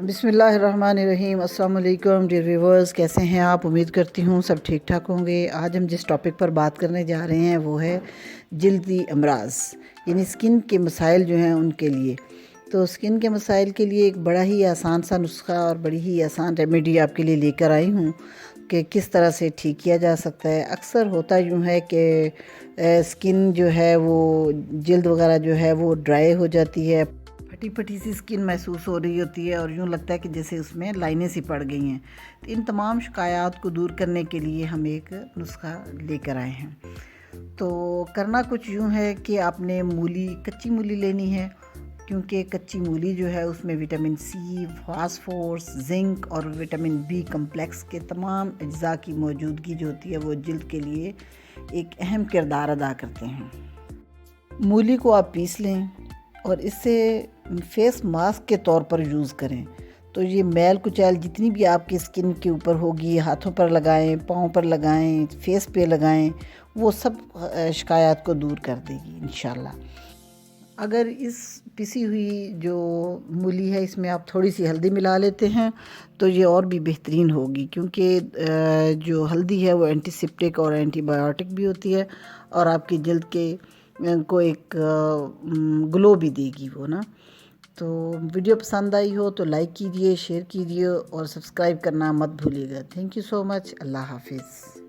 बिस्मिल्लाहिर्रहमानिर्रहीम। अस्सलाम वालेकुम डियर व्यूवर्स, कैसे हैं आप? उम्मीद करती हूँ सब ठीक ठाक होंगे। आज हम जिस टॉपिक पर बात करने जा रहे हैं वो है जल्दी अमराज, यानी स्किन के मसाइल जो हैं उनके लिए। तो स्किन के मसाइल के लिए एक बड़ा ही आसान सा नुस्खा और बड़ी ही आसान रेमेडी आपके लिए लेकर आई हूँ कि किस तरह से ठीक किया जा सकता है। अक्सर होता यूँ है कि स्किन जो है वो जल्द वगैरह जो है वो ड्राई हो जाती है, फटी फटी सी स्किन महसूस हो रही होती है और यूँ लगता है कि जैसे उसमें लाइनें सी पड़ गई हैं। तो इन तमाम शिकायत को दूर करने के लिए हम एक नुस्खा लेकर आए हैं। तो करना कुछ यूँ है कि आपने कच्ची मूली लेनी है, क्योंकि कच्ची मूली जो है उसमें विटामिन सी, फास्फोरस, जिंक और विटामिन बी कम्प्लेक्स के तमाम अज्जा की मौजूदगी जो होती है वो जल्द के लिए एक अहम किरदार अदा करते हैं। मूली को आप पीस लें और इससे फेस मास्क के तौर पर यूज़ करें। तो ये मैल कुचैल जितनी भी आपकी स्किन के ऊपर होगी, हाथों पर लगाएं, पाँव पर लगाएं, फेस पे लगाएं, वो सब शिकायत को दूर कर देगी इंशाल्लाह। अगर इस पिसी हुई जो मूली है इसमें आप थोड़ी सी हल्दी मिला लेते हैं तो ये और भी बेहतरीन होगी, क्योंकि जो हल्दी है वो एंटीसेप्टिक और एंटीबायोटिक भी होती है और आपकी जल्द के को एक ग्लो भी देगी वो ना। तो वीडियो पसंद आई हो तो लाइक कीजिए, शेयर कीजिए और सब्सक्राइब करना मत भूलिएगा। Thank you so much. अल्लाह हाफिज़।